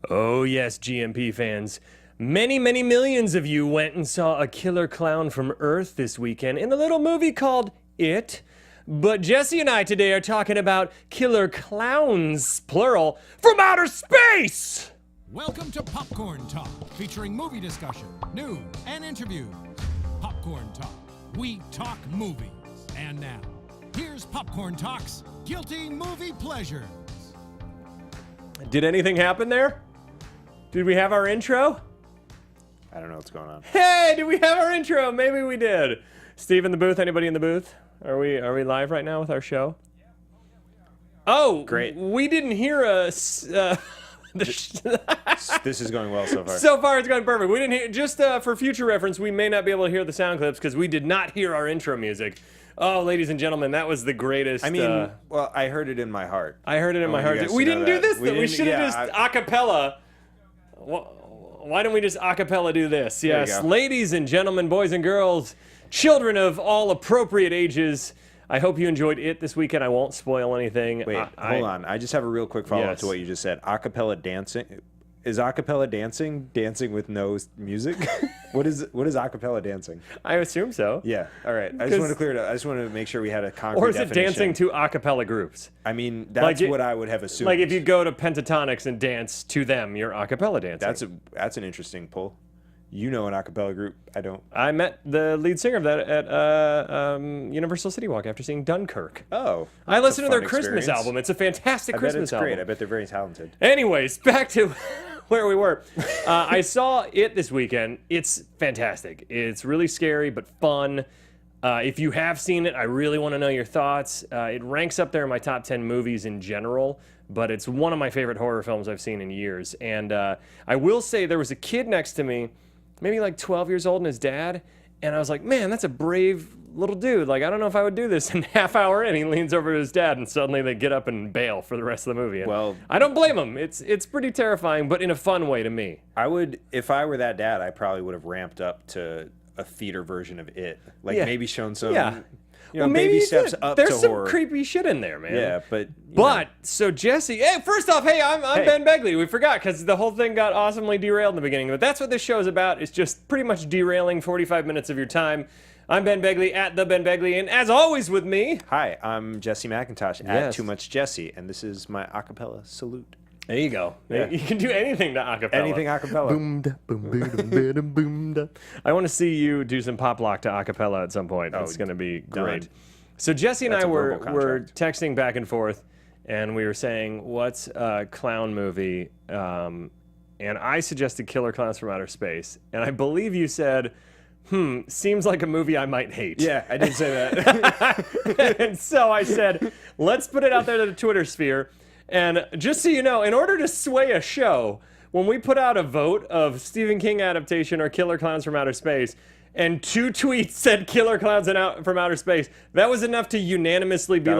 Oh, yes, GMP fans. Many, many millions of you went and saw a killer clown from Earth this weekend in a little movie called It. But Jesse and I today are talking about killer clowns, plural, from outer space! Welcome to Popcorn Talk, featuring movie discussion, news, and interviews. Popcorn Talk. We talk movies. And now, here's Popcorn Talk's Guilty Movie Pleasures. Did anything happen there? Did we have our intro? I don't know what's going on. Hey, did we have our intro? Maybe we did. Steve in the booth? Anybody in the booth? Are we live right now with our show? Oh, great. We didn't hear us. This is going well so far. So far, it's going perfect. We didn't hear. Just for future reference, we may not be able to hear the sound clips because we did not hear our intro music. Oh, ladies and gentlemen, that was the greatest. I mean, well, I heard it in my heart. I heard it in my heart. We didn't do this. We should have just a cappella. Why don't we just a cappella do this? Yes, ladies and gentlemen, boys and girls, children of all appropriate ages. I hope you enjoyed it this weekend. I won't spoil anything. Wait, hold on. I just have a real quick follow-up to what you just said. A cappella dancing. Is a cappella dancing with no music? What is a cappella dancing? I assume so. Yeah. All right. I just want to clear it up. I just want to make sure we had a concrete Or is it definition. dancing to a cappella groups? I mean, that's what I would have assumed. Like if you go to Pentatonics and dance to them, you're a cappella dancing. That's an interesting pull. You know an a cappella group. I don't. I met the lead singer of that at Universal City Walk after seeing Dunkirk. Oh. I listened to their Christmas album. It's a fantastic Christmas album. I bet it's great. I bet they're very talented. Anyways, back to where we were. I saw it this weekend. It's fantastic. It's really scary but fun. If you have seen it, I really want to know your thoughts. It ranks up there in my top 10 movies in general, but it's one of my favorite horror films I've seen in years. And I will say there was a kid next to me, maybe like 12 years old, and his dad, and I was like, man, that's a brave little dude. Like, I don't know if I would do this. And half hour in, he leans over to his dad, and suddenly they get up and bail for the rest of the movie. And well, I don't blame him. It's pretty terrifying, but in a fun way to me. I would, if I were that dad, I probably would have ramped up to a theater version of It. Like maybe shown some, baby steps up There's to some horror. creepy shit in there, man. Yeah, but so Jesse, hey, first off, I'm Ben Begley. We forgot because the whole thing got awesomely derailed in the beginning. But that's what this show is about. It's just pretty much derailing 45 minutes of your time. I'm Ben Begley at the Ben Begley, and as always with me. Hi, I'm Jesse McIntosh at Too Much Jesse, and this is my acapella salute. There you go. Yeah. You can do anything to acapella. Anything acapella. Boom da, boom boom da, boom da. I want to see you do some pop lock to acapella at some point. It's going to be great. Done. So Jesse and That's I a were verbal texting back and forth, and we were saying, what's a clown movie? And I suggested Killer Klowns from Outer Space. And I believe you said, seems like a movie I might hate. Yeah, I did say that. And so I said, let's put it out there to the Twitter sphere. And just so you know, in order to sway a show, when we put out a vote of Stephen King adaptation or Killer Klowns from Outer Space, and 2 tweets said Killer Klowns from Outer Space, that was enough to uniously be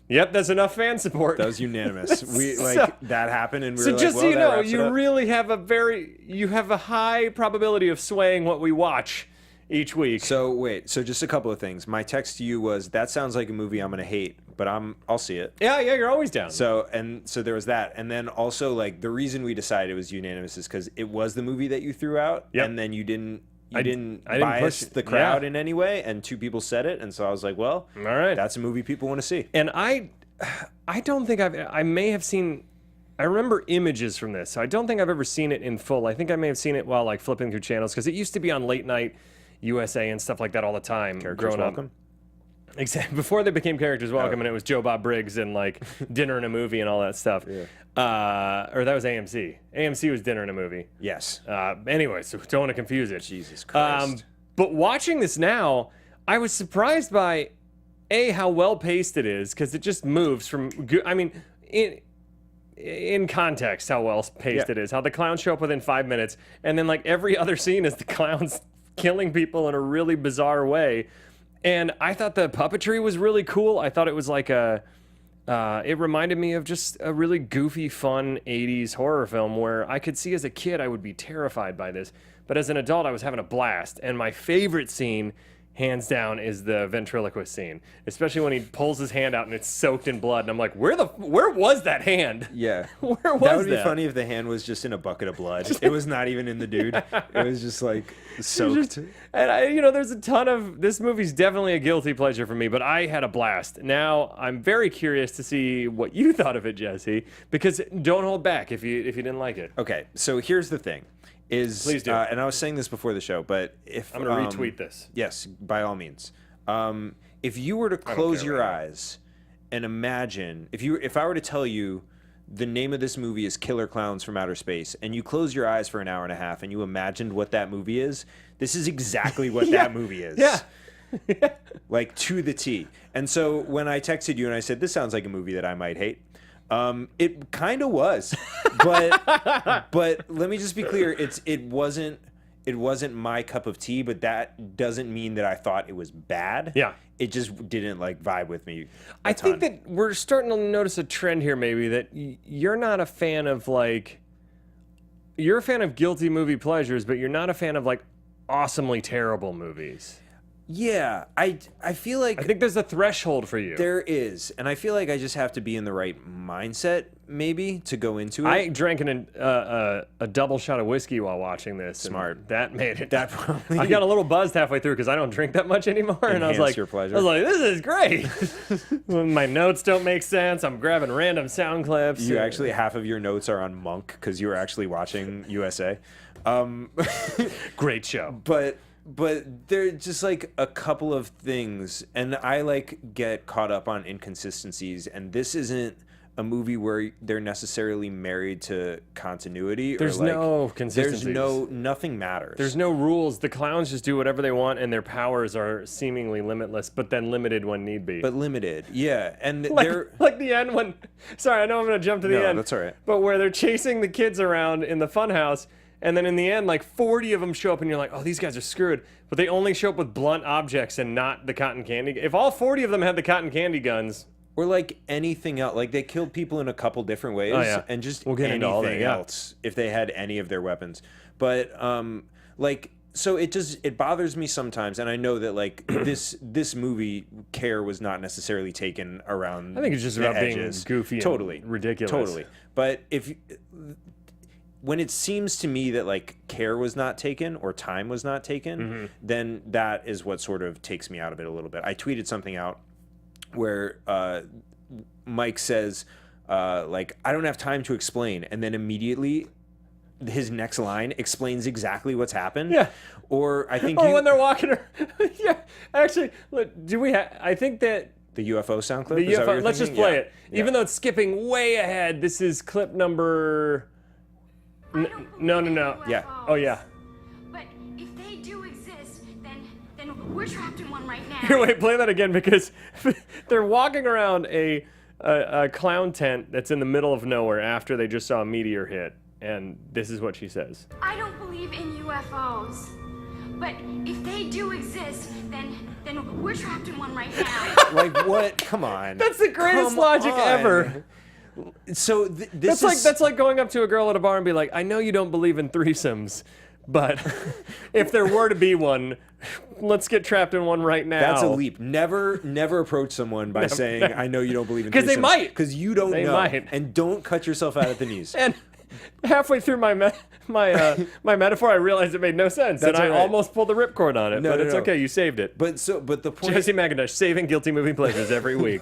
yep, that's enough fan support. That was unanimous. That happened, and we were so like, just so you know, you up. really have a high probability of swaying what we watch each week. So just a couple of things. My text to you was, that sounds like a movie I'm gonna hate, but I'll see it. Yeah, you're always down. So there was that, and then also like the reason we decided it was unanimous is because it was the movie that you threw out, and then you didn't bias the crowd in any way, and 2 people said it, and so I was like, well, all right, that's a movie people want to see. And I don't think I may have seen. I remember images from this, so I don't think I've ever seen it in full. I think I may have seen it while like flipping through channels because it used to be on late night USA and stuff like that all the time. Characters Welcome. Exactly. Before they became Characters Welcome, and it was Joe Bob Briggs and like Dinner and a Movie and all that stuff. Yeah. Or that was AMC. AMC was Dinner and a Movie. Yes. Anyway, so don't want to confuse it. Jesus Christ. But watching this now, I was surprised by how well paced it is because it just moves from. I mean, in context, how well paced it is. How the clowns show up within 5 minutes, and then like every other scene is the clowns killing people in a really bizarre way. And I thought the puppetry was really cool. I thought it was like it reminded me of just a really goofy, fun 80s horror film where I could see as a kid I would be terrified by this. But as an adult, I was having a blast. And my favorite scene hands down, is the ventriloquist scene, especially when he pulls his hand out and it's soaked in blood. And I'm like, where was that hand? Yeah. Where was that? Would be funny if the hand was just in a bucket of blood. It was not even in the dude. It was just like soaked. And there's a ton of, this movie's definitely a guilty pleasure for me, but I had a blast. Now, I'm very curious to see what you thought of it, Jesse, because don't hold back if you didn't like it. Okay, so here's the thing. Please do. And I was saying this before the show, but if I'm going to retweet this. Yes, by all means. If you were to close your eyes and imagine, if I were to tell you the name of this movie is Killer Klowns from Outer Space, and you close your eyes for an hour and a half and you imagined what that movie is, this is exactly what that movie is. Yeah. Like, to the T. And so when I texted you and I said, this sounds like a movie that I might hate, it kind of was, but let me just be clear. It wasn't my cup of tea, but that doesn't mean that I thought it was bad. Yeah. It just didn't vibe with me. I think that we're starting to notice a trend here, maybe, that you're not a fan of you're a fan of guilty movie pleasures, but you're not a fan of awesomely terrible movies. Yeah, I feel like... I think there's a threshold for you. There is, and I feel like I just have to be in the right mindset, maybe, to go into it. I drank a double shot of whiskey while watching this. Smart. That made it. That probably... I got a little buzzed halfway through because I don't drink that much anymore, and I was like, your pleasure. I was like, this is great. My notes don't make sense. I'm grabbing random sound clips. You actually, half of your notes are on Monk because you were actually watching USA. Great show. But there are just a couple of things, and I get caught up on inconsistencies, and this isn't a movie where they're necessarily married to continuity. There's no consistencies. Nothing matters. There's no rules. The clowns just do whatever they want, and their powers are seemingly limitless, but then limited when need be. But limited, yeah. And they're like the end when, sorry, I know I'm going to jump to the end. No, that's all right. But where they're chasing the kids around in the funhouse, and then in the end, 40 of them show up, and you're like, oh, these guys are screwed. But they only show up with blunt objects and not the cotton candy. If all 40 of them had the cotton candy guns... Or anything else. They killed people in a couple different ways. Oh, yeah. And just we'll get into all that, else if they had any of their weapons. But, so it bothers me sometimes. And I know that, this movie, care was not necessarily taken around. I think it's just about edges. Being goofy and ridiculous. Totally. But when it seems to me that care was not taken or time was not taken, then that is what sort of takes me out of it a little bit. I tweeted something out where Mike says, I don't have time to explain, and then immediately his next line explains exactly what's happened. Yeah. Or I think when they're walking yeah. Actually, I think that the UFO sound clip. The UFO. Let's just play it. Yeah. Even though it's skipping way ahead, this is clip number. No. Yeah. Oh yeah. But if they do exist, then we're trapped in one right now. Here, wait, play that again because they're walking around a clown tent that's in the middle of nowhere after they just saw a meteor hit, and this is what she says. I don't believe in UFOs, but if they do exist, then we're trapped in one right now. What? Come on. That's the greatest logic ever. So that's like going up to a girl at a bar and be like, I know you don't believe in threesomes, but if there were to be one, let's get trapped in one right now. That's a leap. Never approach someone by saying, I know you don't believe in threesomes. Because they might. Because you don't know. Might. And don't cut yourself out at the knees. And halfway through my metaphor, I realized it made no sense, and I almost pulled the ripcord on it. But it's okay, you saved it. But the point, Jesse McIntosh saving guilty movie pleasures every week.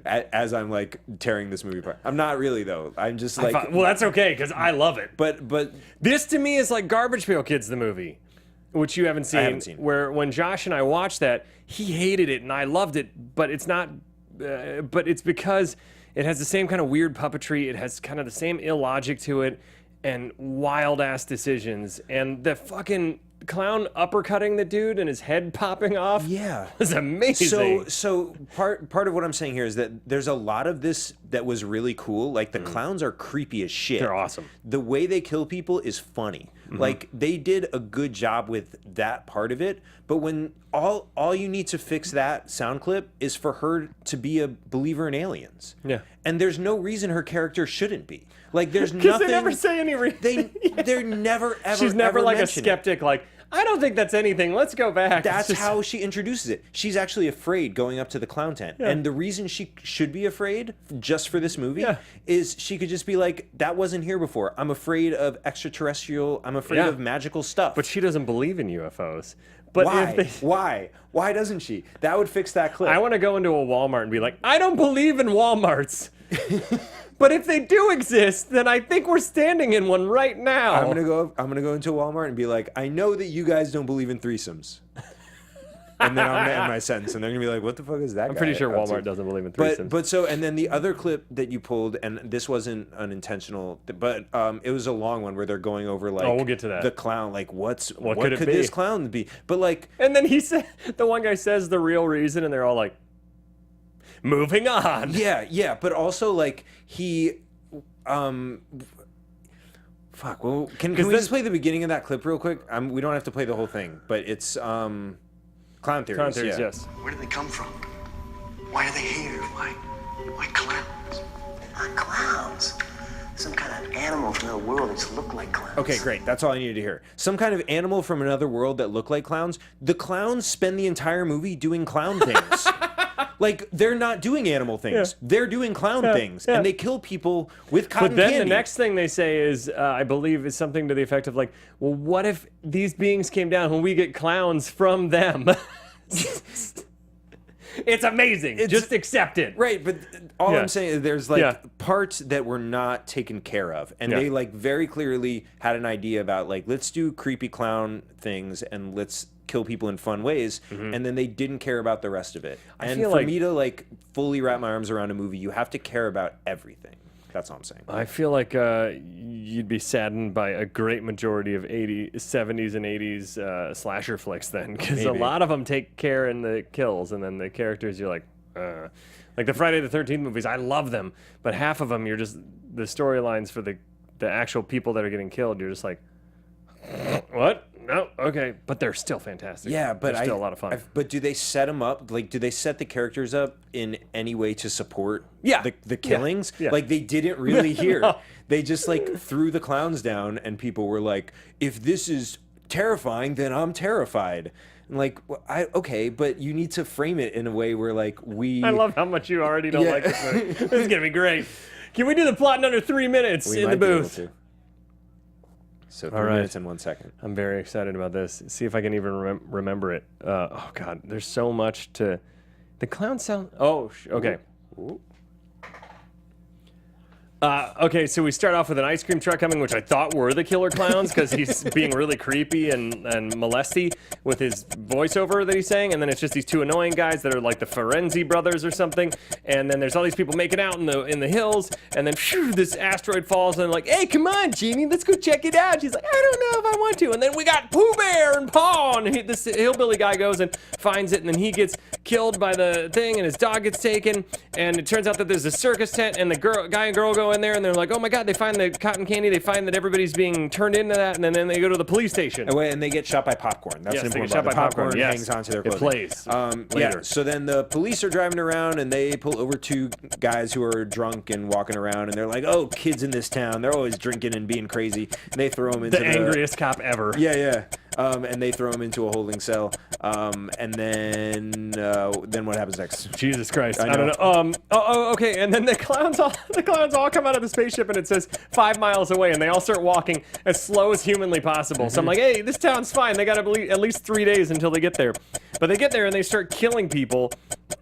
As I'm tearing this movie apart, I'm not really though. I'm just well, that's okay because I love it. But this to me is like Garbage Pail Kids, the movie, which you haven't seen. I haven't seen. Where when Josh and I watched that, he hated it and I loved it, but it's not. But it's because it has the same kind of weird puppetry. It has kind of the same illogic to it and wild-ass decisions. And the fucking clown uppercutting the dude and his head popping off was amazing. So part of what I'm saying here is that there's a lot of this that was really cool. The clowns are creepy as shit. They're awesome. The way they kill people is funny. They did a good job with that part of it. But when all you need to fix that sound clip is for her to be a believer in aliens. Yeah. And there's no reason her character shouldn't be. There's nothing. Because they never say any reason. They're never ever. She's never ever a skeptic. I don't think that's anything. Let's go back. That's how she introduces it. She's actually afraid going up to the clown tent. Yeah. And the reason she should be afraid, just for this movie, is she could just be like, that wasn't here before. I'm afraid of extraterrestrial, I'm afraid of magical stuff. But she doesn't believe in UFOs. But Why? Why doesn't she? That would fix that clip. I want to go into a Walmart and be like, I don't believe in Walmarts. But if they do exist, then I think we're standing in one right now. I'm gonna go into Walmart and be like, I know that you guys don't believe in threesomes. And then I'll end my sentence, and they're gonna be like, "What the fuck is that?" I'm pretty sure Walmart doesn't believe in threesomes. But so, and then the other clip that you pulled, and this wasn't unintentional, but it was a long one where they're going over like, we'll get to that. The clown, like, what could be? This clown be? But like, and then he said, the one guy says the real reason, and they're all like, moving on. Yeah, but also like he, fuck. Well, can we just play the beginning of that clip real quick? We don't have to play the whole thing, but it's Clown Theories. Clown Theories, yes. Where did they come from? Why are they here? Why clowns? Not clowns. Some kind of animal from another world that look like clowns. Okay, great. That's all I needed to hear. Some kind of animal from another world that look like clowns. The clowns spend the entire movie doing clown things. Like, they're not doing animal things. Yeah. They're doing clown things. Yeah. And they kill people with cotton candy. But then the next thing they say is, I believe, is something to the effect of like, well, what if these beings came down when we get clowns from them? It's amazing. Just accept it. Right, but all I'm saying is there's like parts that were not taken care of. And they like very clearly had an idea about like, let's do creepy clown things and let's kill people in fun ways, and then they didn't care about the rest of it. And for me to like fully wrap my arms around a movie, you have to care about everything. That's all I'm saying. I feel like you'd be saddened by a great majority of 70s and 80s slasher flicks then, because a lot of them take care in the kills, and then the characters you're like the Friday the 13th movies, I love them, but half of them you're just, the storylines for the actual people that are getting killed, you're just like, what? No, okay, but they're still fantastic. Yeah, but they're still a lot of fun. But do they set them up? Like, do they set the characters up in any way to support the killings? Yeah. Like, they didn't really hear. No. They just like threw the clowns down, and people were like, "If this is terrifying, then I'm terrified." And like, okay, but you need to frame it in a way where like I love how much you already don't like this movie. This is gonna be great. Can we do the plot in under 3 minutes in the booth? So 3 minutes and 1 second. I'm very excited about this. See if I can even remember it. Oh, God. There's so much to... The clown sound... Oh, okay. Ooh. Okay, so we start off with an ice cream truck coming, which I thought were the Killer Klowns, because he's being really creepy and molesty with his voiceover that he's saying, and then it's just these two annoying guys that are like the Ferenzi brothers or something, and then there's all these people making out in the hills, and then this asteroid falls, and they're like, hey, come on, Jeannie, let's go check it out. She's like, I don't know if I want to, and then we got Pooh Bear and Paw, and this hillbilly guy goes and finds it, and then he gets killed by the thing, and his dog gets taken, and it turns out that there's a circus tent, and the guy and girl go in there, and they're like, oh my God, they find the cotton candy, they find that everybody's being turned into that, and then they go to the police station. And they get shot by popcorn. That's yes, an they important get shot by popcorn. Yes. Hangs onto their clothing. It plays later. Yeah, so then the police are driving around, and they pull over two guys who are drunk and walking around, and they're like, oh, kids in this town, they're always drinking and being crazy. And they throw them into the angriest cop ever. Yeah. And they throw him into a holding cell. And then what happens next? Jesus Christ. I don't know. Okay. And then the clowns all come out of the spaceship, and it says 5 miles away, and they all start walking as slow as humanly possible. So I'm like, hey, this town's fine. They got at least 3 days until they get there. But they get there, and they start killing people.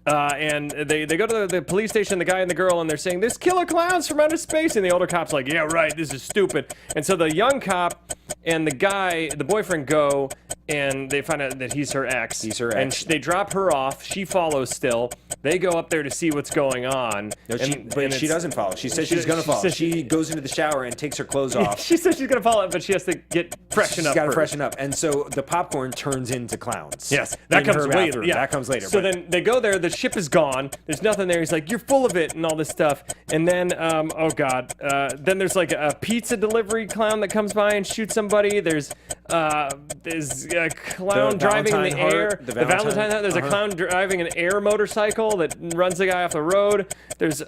And they go to the police station, the guy and the girl, and they're saying, there's killer clowns from outer space. And the older cop's like, yeah, right, this is stupid. And so the young cop and the boyfriend go, and they find out that he's her ex. And they drop her off. She follows still. They go up there to see what's going on. No, but she doesn't follow. She says she's going to follow. She goes into the shower and takes her clothes off. She says she's going to follow, but she has to get freshened up. She's got to freshen up. And so the popcorn turns into clowns. Yes, that comes later. Yeah, that comes later. So then they go there. The ship is gone. There's nothing there. He's like, you're full of it and all this stuff. And then, oh God, then there's like a pizza delivery clown that comes by and shoots somebody. There's a clown driving in the air. The Valentine Heart. There's a clown driving an air motorcycle that runs the guy off the road. There's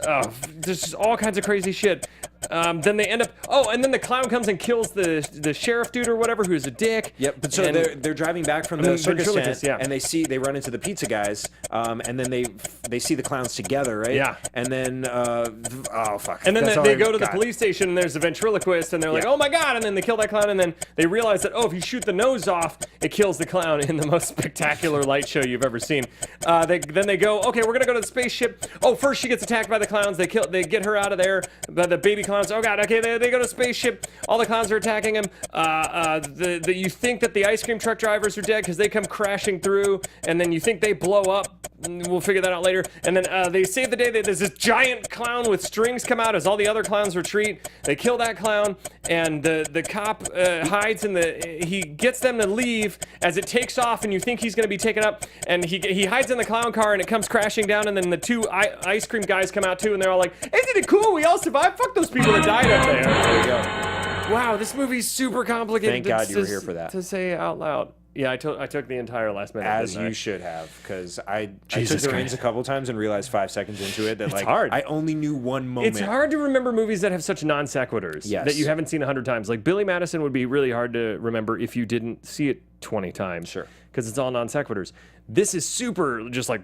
just all kinds of crazy shit. then they end up. Oh, and then the clown comes and kills the sheriff dude or whatever, who's a dick. Yep. But so they're driving back from the circus tent, yeah. and they run into the pizza guys, and then they see the clowns together, right? Yeah. And then oh fuck. And then they go to the police station, and there's a ventriloquist, and they're like, oh my god, and then they kill that clown, and then they realize that, if you shoot the nose off, it kills the clown in the most spectacular light show you've ever seen. Then they go, okay, we're gonna go to the spaceship. Oh, first she gets attacked by the clowns. They get her out of there. By the baby clowns. Oh god, okay, they go to the spaceship. All the clowns are attacking him. You think that the ice cream truck drivers are dead because they come crashing through, and then you think they blow up. We'll figure that out later. And then they save the day. There's this giant clown with strings come out as all the other clowns retreat. They kill that clown, and the cop hides in he gets them to leave as it takes off, and you think he's going to be taken up, and he hides in the clown car, and it comes crashing down, and then the two ice cream guys come out too, and they're all like, isn't it cool? We all survived. Fuck those people that died up there. There you go. Wow, this movie's super complicated. Thank God you were here for that. To say out loud. Yeah, I took the entire last minute. As you should have, because I took the reins a couple times and realized 5 seconds into it that it's hard. I only knew one moment. It's hard to remember movies that have such non sequiturs that you haven't seen 100 times. Like Billy Madison would be really hard to remember if you didn't see it 20 times. Sure. Because it's all non sequiturs. This is super just like,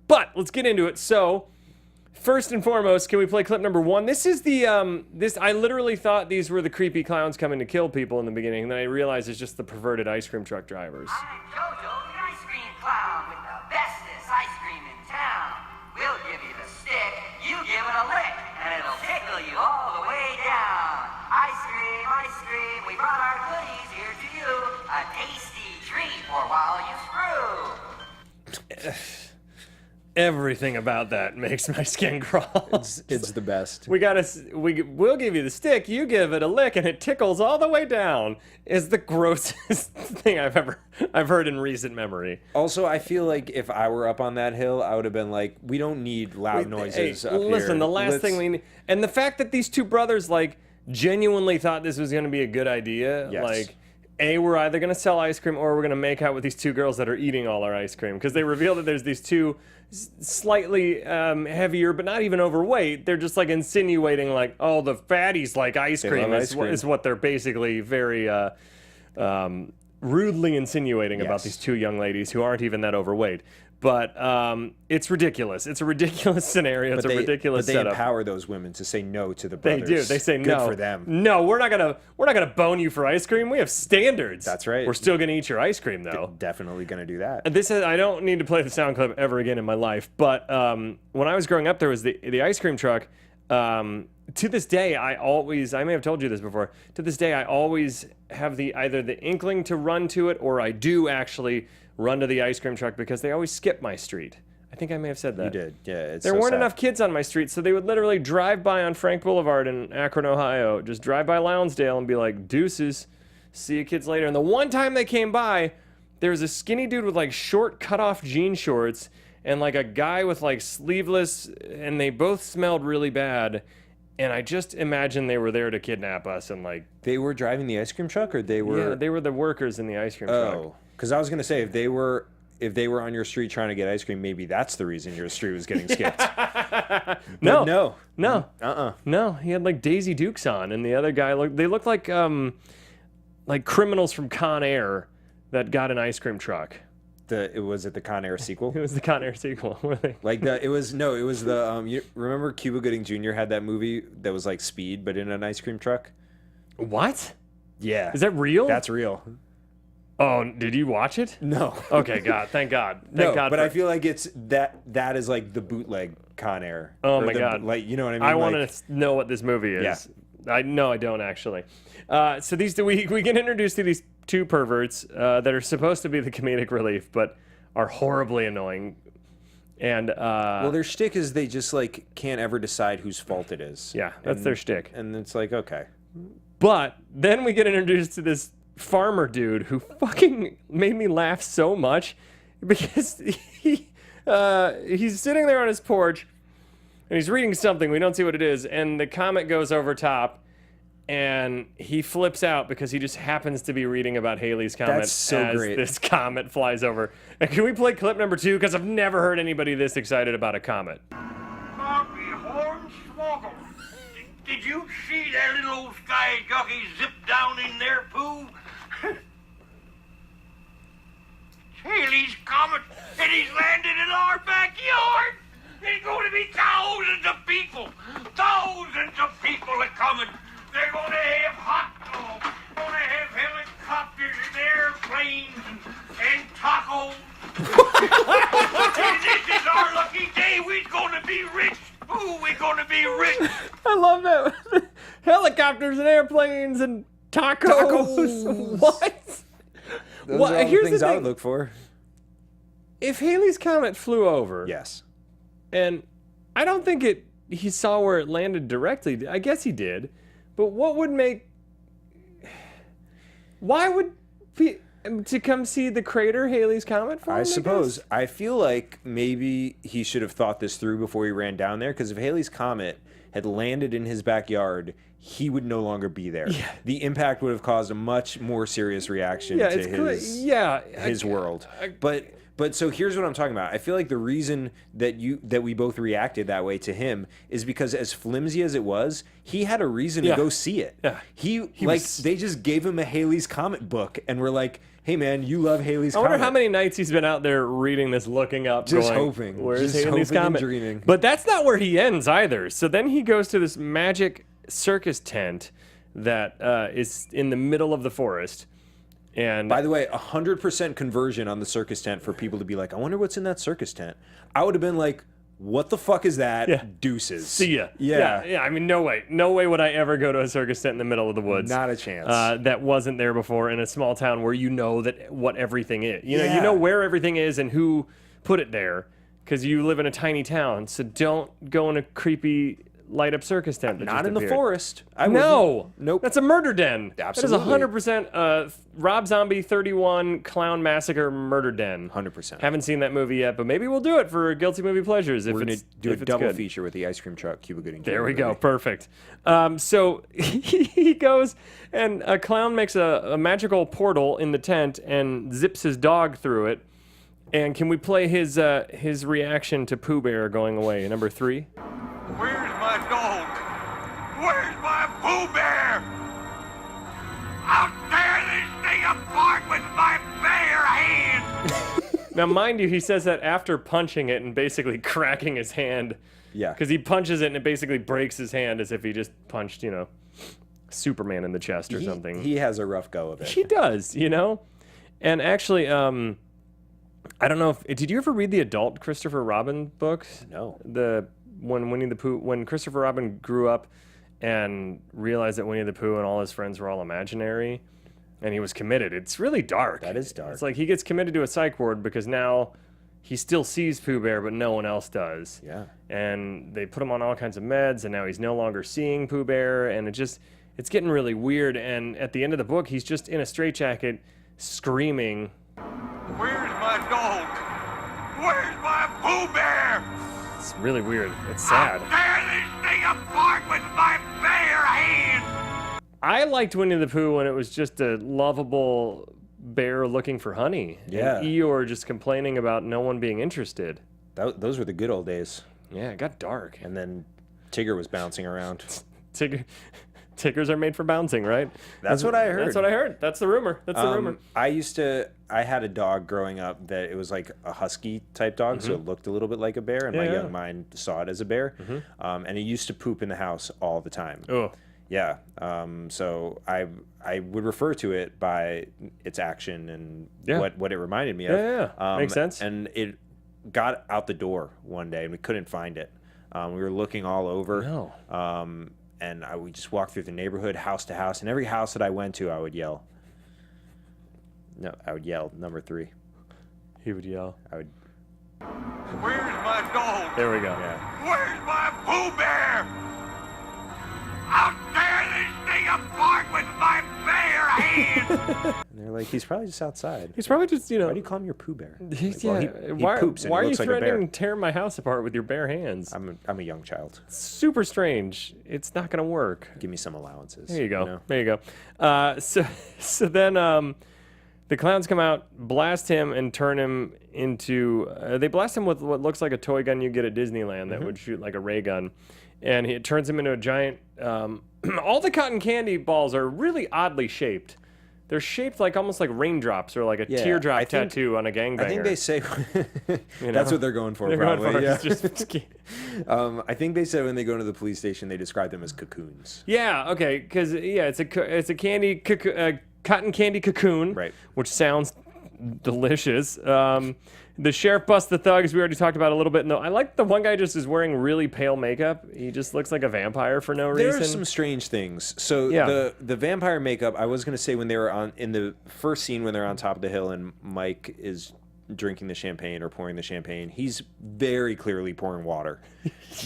but let's get into it. So, first and foremost, can we play clip number 1? This is the, I literally thought these were the creepy clowns coming to kill people in the beginning, and then I realized it's just the perverted ice cream truck drivers. I'm Chiodo, the ice cream clown with the bestest ice cream in town. We'll give you the stick, you give it a lick, and it'll tickle you all the way down. Ice cream, we brought our goodies here to you. A tasty treat for while you screw. Everything about that makes my skin crawl. It's the best. We'll give you the stick, you give it a lick, and it tickles all the way down. Is the grossest thing I've heard in recent memory. Also, I feel like if I were up on that hill, I would have been like, we don't need loud noises up here. Listen, the last thing we need, and the fact that these two brothers genuinely thought this was going to be a good idea, we're either going to sell ice cream or we're going to make out with these two girls that are eating all our ice cream. Because they reveal that there's these two slightly heavier, but not even overweight. They're just insinuating the fatties like ice cream is what they're basically very rudely insinuating about these two young ladies who aren't even that overweight. But it's ridiculous. It's a ridiculous scenario. It's a ridiculous setup. They empower those women to say no to the brothers. They do. They say no. Good for them. No, we're not gonna bone you for ice cream. We have standards. That's right. We're still gonna eat your ice cream though. Definitely gonna do that. I don't need to play the sound clip ever again in my life. But when I was growing up, there was the ice cream truck. To this day, I may have told you this before. To this day, I always have either the inkling to run to it, or I do actually run to the ice cream truck because they always skip my street. I think I may have said that. You did, yeah. There weren't enough kids on my street, so they would literally drive by on Frank Boulevard in Akron, Ohio, just drive by Lonsdale and be like, deuces, see you kids later. And the one time they came by, there was a skinny dude with short cut-off jean shorts and a guy with sleeveless, and they both smelled really bad. And I just imagine they were there to kidnap us and They were driving the ice cream truck, or they were? Yeah, they were the workers in the ice cream truck. Oh, because I was gonna say if they were on your street trying to get ice cream, maybe that's the reason your street was getting skipped. No. No, he had Daisy Dukes on, and the other guy they looked like criminals from Con Air that got an ice cream truck. Was it the Con Air sequel? It was the Con Air sequel. It was the you remember Cuba Gooding Jr. had that movie that was like Speed but in an ice cream truck? What? Yeah. Is that real? That's real. Oh, did you watch it? No. Okay, thank God. Thank God. But I feel like it's that is the bootleg Con Air. Oh my God. You know what I mean? I want to know what this movie is. Yeah. I don't actually. So we get introduced to these two perverts that are supposed to be the comedic relief, but are horribly annoying. And their shtick is they just can't ever decide whose fault it is. Yeah, that's their shtick. And it's okay. But then we get introduced to this farmer dude who fucking made me laugh so much because he's sitting there on his porch and he's reading something. We don't see what it is, and the comet goes over top. And he flips out because he just happens to be reading about Halley's Comet great. This comet flies over. And can we play clip number 2? Because I've never heard anybody this excited about a comet. Hornswoggle. Did you see that little old sky jockey zip down in there, Pooh? Haley's Comet, and he's landed in our backyard. There's going to be thousands of people are coming. They're going to have hot dogs, going to have helicopters and airplanes and tacos. And this is our lucky day. We're going to be rich. Ooh, we're going to be rich. I love that. Helicopters and airplanes and tacos. What? Those are all the things I would look for. If Haley's Comet flew over, yes, and I don't think he saw where it landed directly. I guess he did, but what would make? Why would to come see the crater Haley's Comet for? I suppose. I feel like maybe he should have thought this through before he ran down there. Because if Haley's Comet had landed in his backyard, he would no longer be there. Yeah. The impact would have caused a much more serious reaction to his world. But so here's what I'm talking about. I feel like the reason that we both reacted that way to him is because as flimsy as it was, he had a reason to go see it. Yeah. They just gave him a Haley's Comet book and were like, hey man, you love Haley's Comet. I wonder how many nights he's been out there reading this, looking up, just going, hoping. Where's just Haley's hoping Comet? And dreaming. But that's not where he ends either. So then he goes to this magic circus tent that is in the middle of the forest. And by the way, 100% conversion on the circus tent for people to be like, I wonder what's in that circus tent. I would have been like, what the fuck is that? Yeah. Deuces. See ya. Yeah. I mean, no way would I ever go to a circus tent in the middle of the woods. Not a chance. That wasn't there before in a small town where you know what everything is. You know where everything is and who put it there because you live in a tiny town. So don't go in a creepy light up circus tent. Not in the forest. Nope. That's a murder den. Absolutely. That is 100% Rob Zombie 31 Clown Massacre murder den. 100%. Haven't seen that movie yet, but maybe we'll do it for Guilty Movie Pleasures. We're going to do a double good. feature with the ice cream truck, Cuba Gooding. There we go. Perfect. So he goes and a clown makes a magical portal in the tent and zips his dog through it. And can we play his reaction to Pooh Bear going away? Number 3. Where's my dog? Where's my Pooh Bear? I'll tear this thing apart with my bare hands. Now, mind you, he says that after punching it and basically cracking his hand. Yeah. Because he punches it and it basically breaks his hand as if he just punched, Superman in the chest or something. He has a rough go of it. He does, And actually, I don't know did you ever read the adult Christopher Robin books? No. When Christopher Robin grew up and realized that Winnie the Pooh and all his friends were all imaginary, and he was committed. It's really dark. That is dark. It's like he gets committed to a psych ward because now he still sees Pooh Bear, but no one else does. Yeah. And they put him on all kinds of meds, and now he's no longer seeing Pooh Bear, and it's getting really weird. And at the end of the book, he's just in a straitjacket screaming. Where's my dog? Where's my Pooh Bear? It's really weird. It's sad. I'll tear this thing apart with my bare hands. I liked Winnie the Pooh when it was just a lovable bear looking for honey. Yeah. And Eeyore just complaining about no one being interested. Those were the good old days. Yeah, it got dark. And then Tigger was bouncing around. Tiggers are made for bouncing, right? That's what I heard. That's what I heard. That's the rumor. I had a dog growing up that it was like a husky type dog, so it looked a little bit like a bear, and my young mind saw it as a bear. And it used to poop in the house all the time. Oh. Yeah. So I would refer to it by its action and what it reminded me of. Yeah. Makes sense. And it got out the door one day, and we couldn't find it. We were looking all over. No. And we just walked through the neighborhood, house to house. And every house that I went to, I would yell. No, I would yell, number 3. He would yell. Where's my dog? There we go. Yeah. Where's my Pooh Bear? I'll tear this thing apart with my bare hands. And they're like, he's probably just outside. He's probably just, Why do you call him your Pooh Bear? Like, yeah. well, he poops and why he are you looks like a bear. threatening to tear my house apart with your bare hands? I'm a young child. Super strange. It's not going to work. Give me some allowances. There you go. There you go. So then The clowns come out, blast him, and turn him into... they blast him with what looks like a toy gun you get at Disneyland that would shoot like a ray gun. And it turns him into a giant... all the cotton candy balls are really oddly shaped. They're shaped like almost like raindrops or like a teardrop tattoo on a gangbanger. I think they say... That's what they're going for, they're probably. Going for I think they said when they go to the police station, they describe them as cocoons. Yeah, okay, because, it's a candy... cotton candy cocoon, right? Which sounds delicious. The sheriff busts the thugs. We already talked about a little bit. No, I like the one guy just is wearing really pale makeup. He just looks like a vampire for no reason. There are some strange things. So the vampire makeup, I was going to say when they were in the first scene when they're on top of the hill and Mike is drinking the champagne or pouring the champagne, he's very clearly pouring water.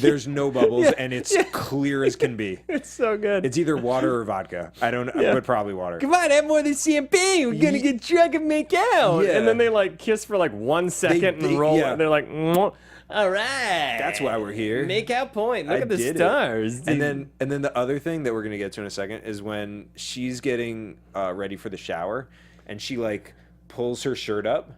There's no bubbles and it's clear as can be. It's so good. It's either water or vodka. I don't know, but probably water. Come on, have more of the champagne. We're going to get drunk and make out. Yeah. And then they like kiss for like 1 second and roll. Yeah. And they're like, all right. That's why we're here. Make out point. Look at the stars. And then the other thing that we're going to get to in a second is when she's getting ready for the shower and she like pulls her shirt up.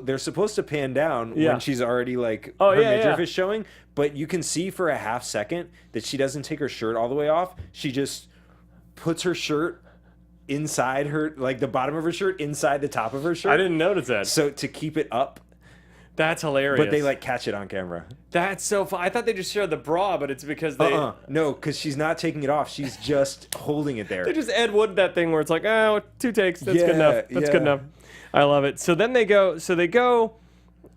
They're supposed to pan down when she's already like her midriff is showing, but you can see for a half second that she doesn't take her shirt all the way off. She just puts her shirt inside her, like the bottom of her shirt inside the top of her shirt. I didn't notice that. So to keep it up. That's hilarious. But they like catch it on camera. That's so fun. I thought they just showed the bra, but it's because they... No, because she's not taking it off. She's just holding it there. They just Ed Wood that thing where it's like, 2 takes. That's good enough. That's good enough. I love it. So then they go,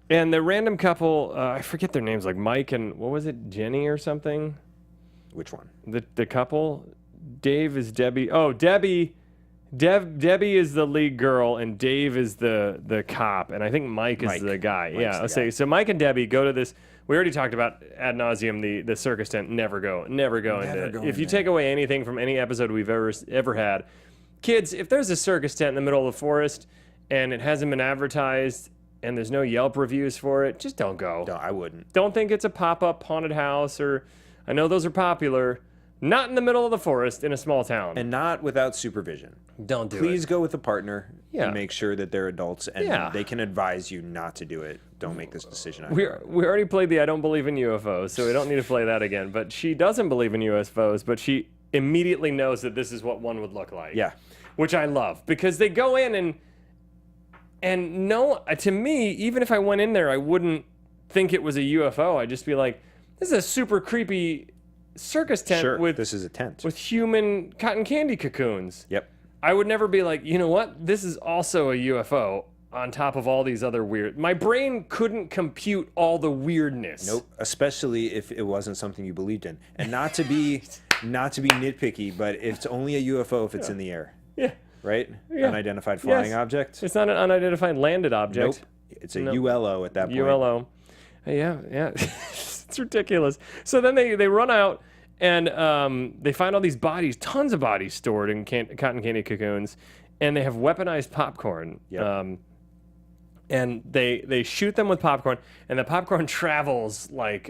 and the random couple, I forget their names, like Mike and, what was it, Jenny or something? Which one? The couple? Dave is Debbie. Oh, Debbie is the lead girl, and Dave is the cop, and I think Mike is the guy. Mike's the guy. So Mike and Debbie go to this, we already talked about ad nauseum, the circus tent, never go into. If you take away anything from any episode we've ever had, kids, if there's a circus tent in the middle of the forest, and it hasn't been advertised, and there's no Yelp reviews for it, just don't go. No, I wouldn't. Don't think it's a pop-up haunted house, or I know those are popular. Not in the middle of the forest in a small town. And not without supervision. Don't do it. Please go with a partner and make sure that they're adults, and they can advise you not to do it. Don't make this decision. We already played the I don't believe in UFOs, so we don't need to play that again. But she doesn't believe in UFOs, but she immediately knows that this is what one would look like. Yeah. Which I love, because they go in and no, to me, even if I went in there, I wouldn't think it was a UFO. I'd just be like, this is a super creepy circus tent this is a tent with human cotton candy cocoons. Yep. I would never be like, you know what? This is also a UFO on top of all these other weird. My brain couldn't compute all the weirdness. Nope. Especially if it wasn't something you believed in, and not to be nitpicky, but it's only a UFO if it's in the air. Yeah. Right? Yeah. Unidentified flying object. It's not an unidentified landed object. Nope. It's a ULO at that point. ULO. Yeah. It's ridiculous. So then they run out and they find all these bodies, tons of bodies stored in cotton candy cocoons, and they have weaponized popcorn. Yep. And they shoot them with popcorn, and the popcorn travels like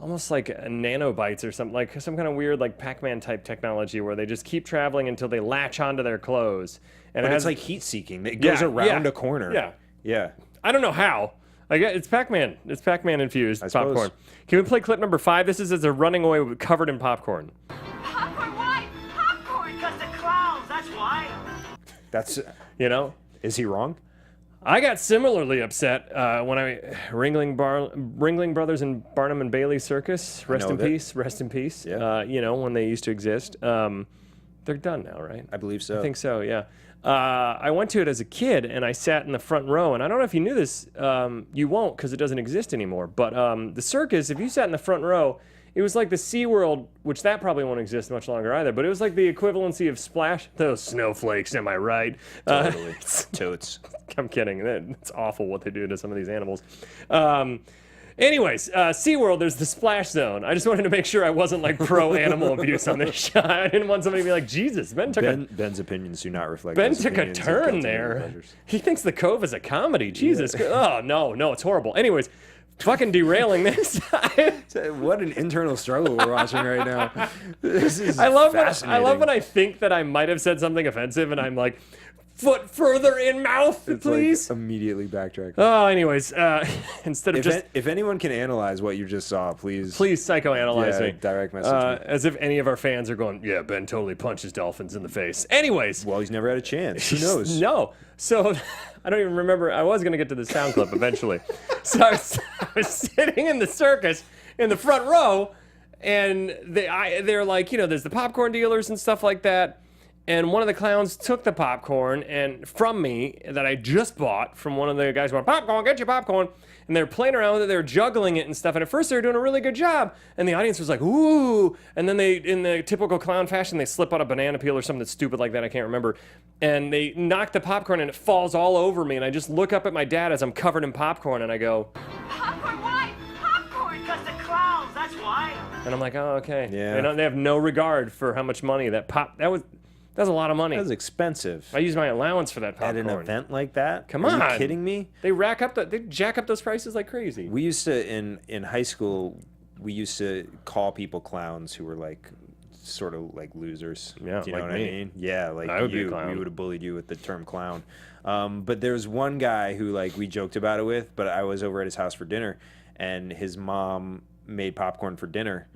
almost like nanobites or something, like some kind of weird like Pac-Man type technology where they just keep traveling until they latch onto their clothes. And it's like heat seeking. It goes around a corner. Yeah. I don't know how. Like, it's Pac-Man. It's Pac-Man infused popcorn. Suppose. Can we play clip number 5? This is as they're running away covered in popcorn. Popcorn? Why? Popcorn? Because the clowns, that's why. That's, is he wrong? I got similarly upset when Ringling Brothers and Barnum and Bailey Circus. Rest in peace. Yeah. When they used to exist. They're done now, right? I believe so. I think so, yeah. I went to it as a kid, and I sat in the front row. And I don't know if you knew this. You won't, because it doesn't exist anymore. But the circus, if you sat in the front row, it was like the SeaWorld, which that probably won't exist much longer either. But it was like the equivalency of Splash. Those snowflakes, am I right? Totally. Totes. I'm kidding. It's awful what they do to some of these animals. Anyways, SeaWorld, there's the splash zone. I just wanted to make sure I wasn't like pro animal abuse on this shot. I didn't want somebody to be like, Jesus, Ben's opinions do not reflect Ben took a turn there. He thinks the Cove is a comedy. Jesus. Oh, no, it's horrible. Anyways, fucking derailing this. What an internal struggle we're watching right now. This is I love fascinating. when I think that I might have said something offensive and I'm like, foot further in mouth, please. Like immediately backtrack. Oh, anyways, instead of if anyone can analyze what you just saw, please psychoanalyze me. Direct message me. As if any of our fans are going, yeah, Ben totally punches dolphins in the face. Anyways. Well, he's never had a chance. Who knows? No. So I don't even remember. I was going to get to the sound clip eventually. So I was sitting in the circus in the front row, and they're like, there's the popcorn dealers and stuff like that. And one of the clowns took the popcorn from me that I just bought from one of the guys going, popcorn, get your popcorn. And they're playing around with it, they're juggling it and stuff. And at first they were doing a really good job. And the audience was like, ooh. And then they, in the typical clown fashion, they slip out a banana peel or something that's stupid like that, I can't remember. And they knock the popcorn and it falls all over me. And I just look up at my dad as I'm covered in popcorn and I go, Popcorn, why? Popcorn, because the clowns, that's why. and I'm like, oh, okay. Yeah. They have no regard for how much money that was a lot of money. That was expensive. I used my allowance for that popcorn. At an event like that? Come on. on. Are you kidding me? They jack up those prices like crazy. We used to, in high school, we used to call people clowns who were like sort of like losers. Yeah, Do you know like what me. I mean? Yeah, like I would be a you. clown. We would have bullied you with the term clown. But there was one guy who like we joked about it with, but I was over at his house for dinner, and his mom made popcorn for dinner,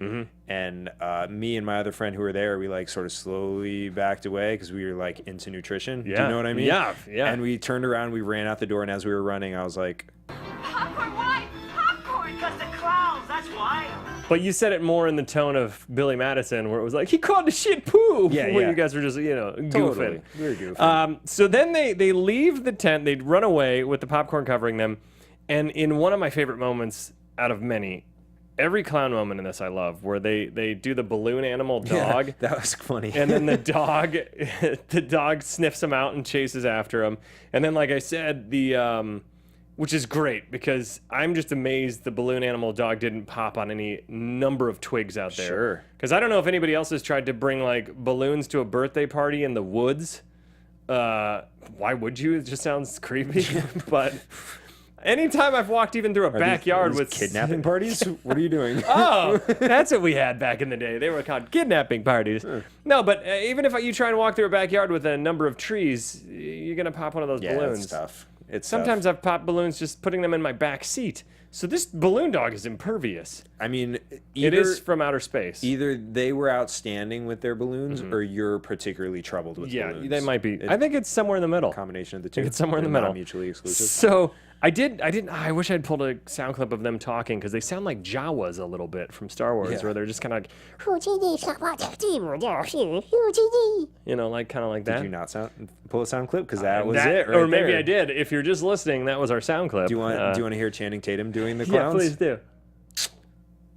and me and my other friend who were there, we like sort of slowly backed away because we were like into nutrition. Do you know what I mean? Yeah. And we turned around, we ran out the door, and as we were running, I was like, Popcorn, why? Popcorn, because the clowns, that's why. But you said it more in the tone of Billy Madison, where it was like, he called the shit poo. Yeah, When yeah. you guys were just, goofing. Totally. We were goofing. So then they leave the tent, they run away with the popcorn covering them, and in one of my favorite moments out of many, every clown moment in this I love, where they do the balloon animal dog. Yeah, that was funny. And then the dog sniffs him out and chases after him. And then, like I said, which is great because I'm just amazed the balloon animal dog didn't pop on any number of twigs out there. Sure. Because I don't know if anybody else has tried to bring like balloons to a birthday party in the woods. Why would you? It just sounds creepy. But anytime I've walked even through a backyard with kidnapping parties, what are you doing? Oh, that's what we had back in the day. They were called kidnapping parties. No, but even if you try and walk through a backyard with a number of trees, you're gonna pop one of those balloons. It's tough. Sometimes I've popped balloons just putting them in my back seat. So this balloon dog is impervious. I mean, It is from outer space. Either they were outstanding with their balloons, or you're particularly troubled with balloons. Yeah, they might be. I think it's somewhere in the middle. Combination of the two. It's somewhere in the They're middle. not mutually exclusive. So I wish I'd pulled a sound clip of them talking because they sound like Jawas a little bit from Star Wars, Yeah. where they're just kind of like kind of like that. Did you not pull a sound clip? Because that was it, right or maybe there. I did. If you're just listening, that was our sound clip. Do you want to hear Channing Tatum doing the Yeah, clowns? please do.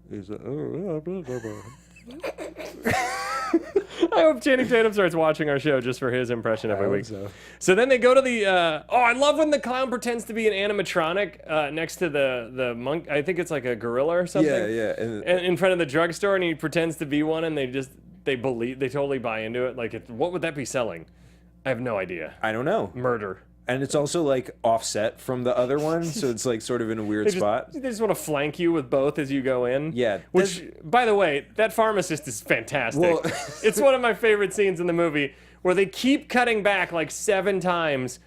He's like, oh, blah, blah, blah. I hope Channing Tatum starts watching our show just for his impression every week. so. So then they go to the. I love when the clown pretends to be an animatronic next to the monk. I think it's like a gorilla or something. Yeah. And in front of the drugstore, and he pretends to be one, and they totally buy into it. Like, what would that be selling? I have no idea. I don't know. Murder. And it's also like offset from the other one, so it's like sort of in a weird spot. They just want to flank you with both as you go in. Yeah, Which, by the way, that pharmacist is fantastic. Well- It's one of my favorite scenes in the movie where they keep cutting back like 7 times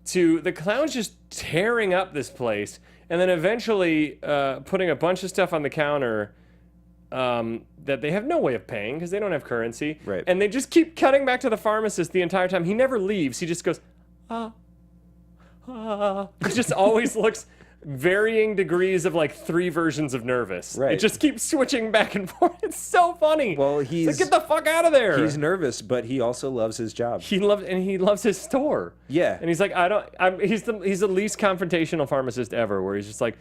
to the clowns just tearing up this place and then eventually putting a bunch of stuff on the counter that they have no way of paying because they don't have currency. Right. And they just keep cutting back to the pharmacist the entire time. He never leaves. He just goes, It just always looks varying degrees of like 3 versions of nervous. Right. It just keeps switching back and forth. It's so funny. Well, It's he's like, get the fuck out of there. He's nervous, but he also loves his job. He loves his store. Yeah. And he's like, he's the least confrontational pharmacist ever, where he's just like,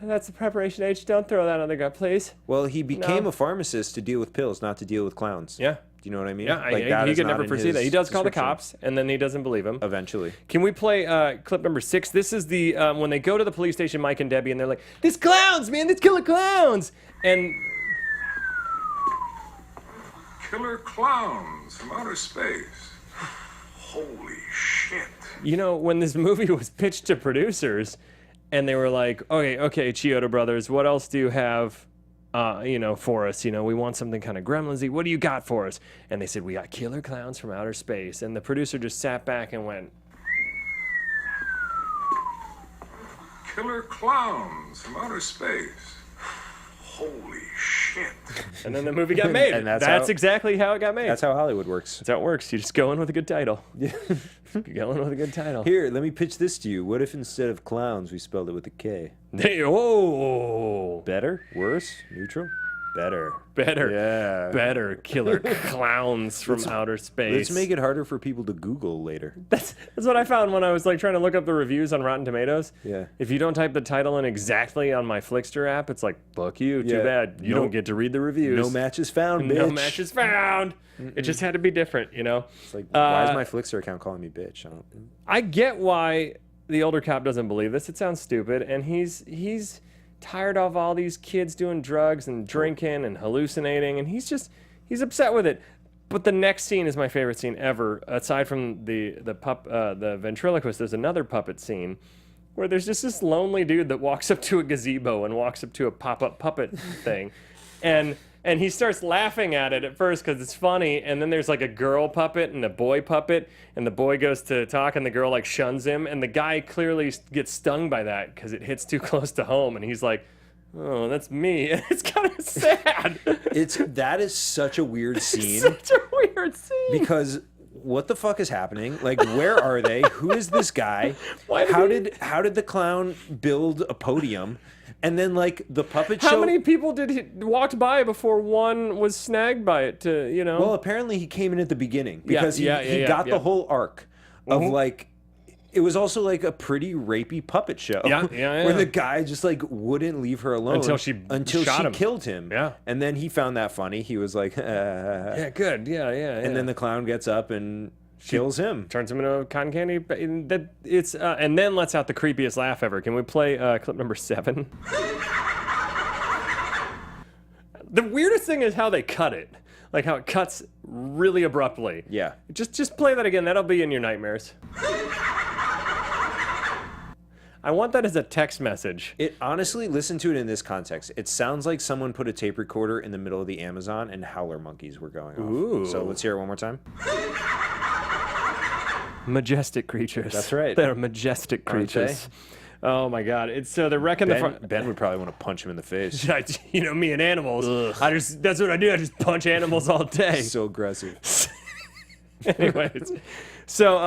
that's the preparation H. Don't throw that on the guy, please. Well, he became a pharmacist to deal with pills, not to deal with clowns. Yeah. Do you know what I mean? Yeah, Like, that he is could not never in foresee that. his He does call the description. cops, and then he doesn't believe him. Eventually. Can we play clip number 6? This is the when they go to the police station, Mike and Debbie, and they're like, "This clowns, man, this Killer Klowns," and Killer Klowns from outer space. Holy shit. you know, when this movie was pitched to producers, and they were like, "Okay, Chiodo Brothers, what else do you have for us. We want something kind of Gremlins-y. What do you got for us? And they said, we got Killer Klowns from Outer Space. And the producer just sat back and went, Killer Klowns from Outer Space. Holy shit. And then the movie got made. And that's exactly how it got made. That's how Hollywood works. That's how it works. You just go in with a good title. You go in with a good title. Here, let me pitch this to you. What if instead of clowns, we spelled it with a K? Oh. Better? Worse? Neutral? Better. Yeah. Better. Killer Klowns from Outer Space. Let's make it harder for people to Google later. That's what I found when I was like trying to look up the reviews on Rotten Tomatoes. Yeah. If you don't type the title in exactly on my Flickster app, it's like, fuck you, too bad. You don't get to read the reviews. No matches found, bitch. No matches found. It just had to be different, It's like, why is my Flickster account calling me bitch? I get why the older cop doesn't believe this. It sounds stupid, and he's tired of all these kids doing drugs and drinking and hallucinating, and he's upset with it. But the next scene is my favorite scene ever. Aside from the ventriloquist, there's another puppet scene where there's just this lonely dude that walks up to a gazebo and walks up to a pop-up puppet thing, and he starts laughing at it at first because it's funny, and then there's like a girl puppet and a boy puppet, and the boy goes to talk and the girl like shuns him, and the guy clearly gets stung by that because it hits too close to home, and he's like, oh, that's me. And it's kind of sad. That is such a weird scene. Such a weird scene. Because what the fuck is happening? Like, where are they? Who is this guy? How did the clown build a podium? And then, like, the puppet show... How many people walked by before one was snagged by it to, Well, apparently he came in at the beginning. Because he got the whole arc of, like... It was also, like, a pretty rapey puppet show. Yeah. Where the guy just, like, wouldn't leave her alone. Until she killed him. Yeah. And then he found that funny. He was like... Yeah, good. Yeah. And then the clown gets up and... kills him. Turns him into a cotton candy. And then lets out the creepiest laugh ever. Can we play clip number 7? The weirdest thing is how they cut it. Like how it cuts really abruptly. Yeah. Just play that again. That'll be in your nightmares. I want that as a text message. It honestly, listen to it in this context. It sounds like someone put a tape recorder in the middle of the Amazon and howler monkeys were going off. Ooh. So let's hear it one more time. Majestic creatures. That's right. They're majestic creatures. Oh my God! So they're wrecking Ben would probably want to punch him in the face. Me and animals. That's what I do. I just punch animals all day. So aggressive. Anyways, so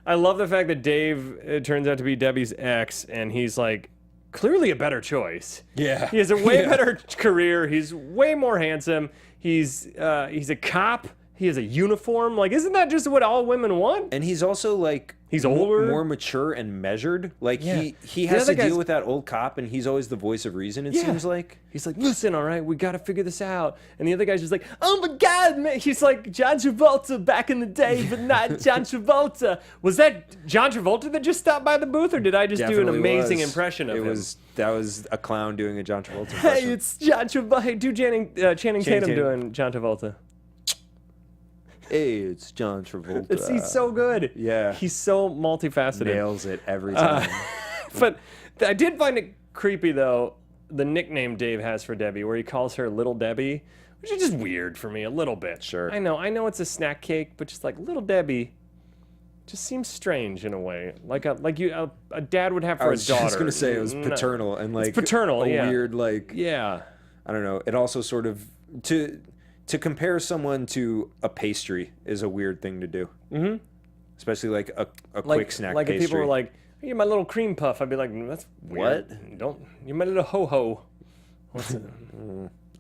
I love the fact that Dave, it turns out to be Debbie's ex, and he's like clearly a better choice. Yeah. He has a way better career. He's way more handsome. He's a cop. He has a uniform. Like, isn't that just what all women want? And he's also like he's older, more mature and measured. Like he has to deal with that old cop, and he's always the voice of reason. It seems like he's like, listen, all right, we got to figure this out. And the other guy's just like, oh my God, man. He's like John Travolta back in the day, but not John Travolta. Was that John Travolta that just stopped by the booth, or did I just do an amazing impression of him? That was a clown doing a John Travolta impression. Hey, it's John Travolta. Hey, do Channing Tatum doing John Travolta. Hey, it's John Travolta. He's so good. Yeah. He's so multifaceted. Nails it every time. But I did find it creepy, though, the nickname Dave has for Debbie, where he calls her Little Debbie, which is just weird for me a little bit. Sure. I know it's a snack cake, but just like Little Debbie just seems strange in a way. Like a dad would have for a daughter. I was just going to say it was paternal. And like it's paternal, a weird, like... Yeah. I don't know. It also sort of... To compare someone to a pastry is a weird thing to do. Mm-hmm. Especially like a quick snack like pastry. Like if people were like, hey, my little cream puff, I'd be like, that's weird. What? You're my little ho-ho. What's it?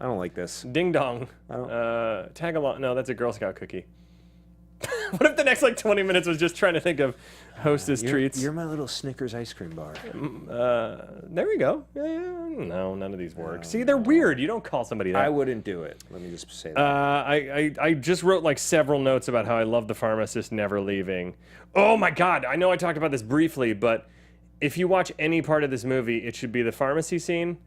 I don't like this. Ding dong. I don't... Tag along. No, that's a Girl Scout cookie. What if the next 20 minutes was just trying to think of Hostess treats? You're my little Snickers ice cream bar. There we go. Yeah. No, none of these work. See, they're weird. You don't call somebody that. I wouldn't do it. Let me just say that. I just wrote several notes about how I love the pharmacist never leaving. Oh my God. I know I talked about this briefly, but if you watch any part of this movie, it should be the pharmacy scene,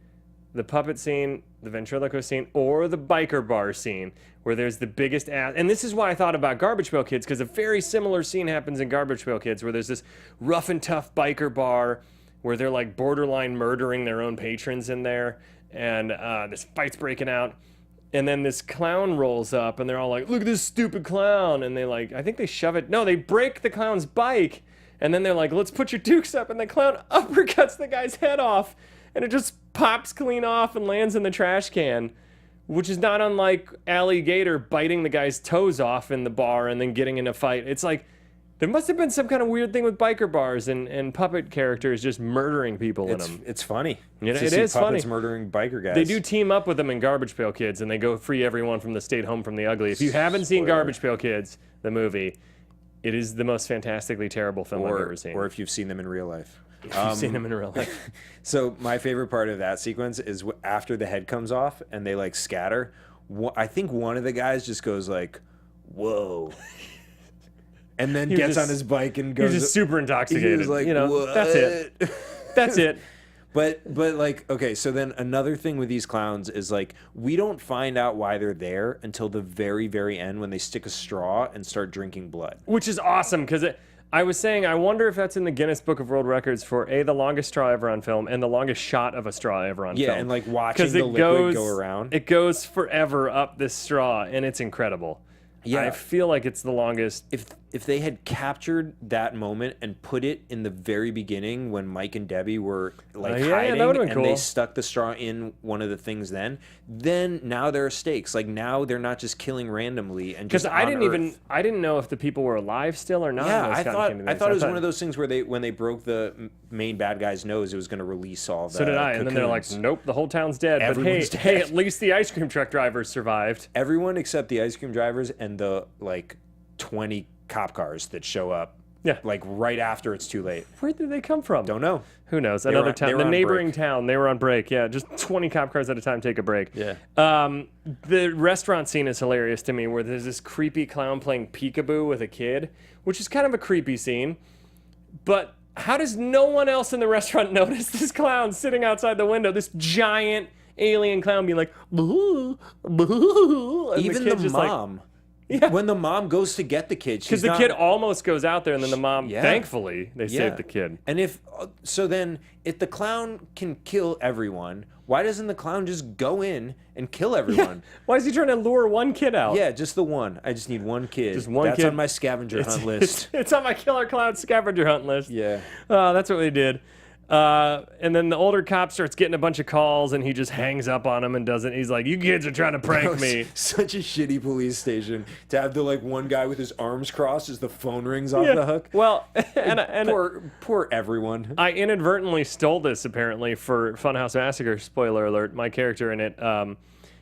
the puppet scene, the ventriloquist scene, or the biker bar scene, where there's the biggest ass. And this is why I thought about Garbage Pail Kids, because a very similar scene happens in Garbage Pail Kids, where there's this rough and tough biker bar where they're like borderline murdering their own patrons in there. and this fight's breaking out. And then this clown rolls up, and they're all like, look at this stupid clown. And they like, I think they shove it. No, they break the clown's bike. And then they're like, let's put your dukes up. And the clown uppercuts the guy's head off. And it just pops clean off and lands in the trash can, which is not unlike Alligator biting the guy's toes off in the bar and then getting in a fight. It's like, there must have been some kind of weird thing with biker bars and puppet characters just murdering people in them. It's funny. It is puppets funny. Murdering biker guys. They do team up with them in Garbage Pail Kids, and they go free everyone from the state home from the ugly. If you haven't seen Garbage Pail Kids, the movie, it is the most fantastically terrible film I've ever seen. Or if you've seen them in real life. If you've seen them in real life. So my favorite part of that sequence is after the head comes off and they like scatter. I think one of the guys just goes like, "Whoa." And then gets on his bike and goes. He's just super intoxicated. He was like, what? That's it. That's it. But like, okay, so then another thing with these clowns is like, we don't find out why they're there until the very, very end when they stick a straw and start drinking blood. Which is awesome, because I was saying, I wonder if that's in the Guinness Book of World Records for the longest straw ever on film and the longest shot of a straw ever on film. Yeah, and like watching the liquid go around. It goes forever up this straw, and it's incredible. Yeah. I feel like it's the longest. If they had captured that moment and put it in the very beginning when Mike and Debbie were like hiding, that would've been and cool. They stuck the straw in one of the things, then now there are stakes. Like now they're not just killing randomly and just because I didn't know if the people were alive still or not. Yeah, I thought it was one of those things where when they broke the main bad guy's nose, it was going to release all the. So did I, cocoons. And then they're like, nope, the whole town's dead. Everyone's but dead. Hey, at least the ice cream truck drivers survived. Everyone except the ice cream drivers and the like 20 cop cars that show up. Yeah, like right after it's too late. Where did they come from? Don't know. Who knows? Another town, the neighboring town. They were on break. Yeah, just 20 cop cars at a time take a break. Yeah. The restaurant scene is hilarious to me, where there's this creepy clown playing peekaboo with a kid, which is kind of a creepy scene. But how does no one else in the restaurant notice this clown sitting outside the window? This giant alien clown being like, boo, boo. And even the mom. Yeah. When the mom goes to get the kid, because the kid almost goes out there, and then the mom, thankfully, they saved the kid. And if the clown can kill everyone, why doesn't the clown just go in and kill everyone? Yeah. Why is he trying to lure one kid out? Yeah, just the one. I just need one kid. Just one That's kid. on my scavenger hunt list. It's on my Killer Klowns scavenger hunt list. Yeah. That's what they did. And then the older cop starts getting a bunch of calls, and he just hangs up on him and doesn't. He's like, "You kids are trying to prank me." Such a shitty police station to have the like one guy with his arms crossed as the phone rings off the hook. Well, and poor everyone. I inadvertently stole this apparently for Funhouse Massacre. Spoiler alert: my character in it,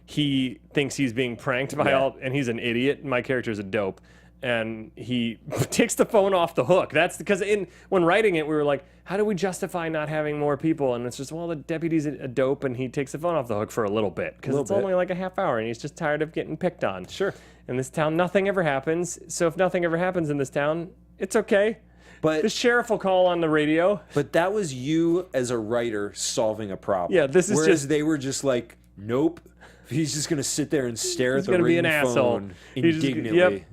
he thinks he's being pranked by and he's an idiot. My character's a dope. And he takes the phone off the hook. That's because when writing it, we were like, how do we justify not having more people? And it's just, well, the deputy's a dope, and he takes the phone off the hook for a little bit because it's only like a half hour, and he's just tired of getting picked on. Sure. In this town, nothing ever happens. So if nothing ever happens in this town, it's okay. But the sheriff will call on the radio. But that was you as a writer solving a problem. Yeah, this is whereas they were just like, nope. He's just gonna sit there and stare at the ring phone indignantly.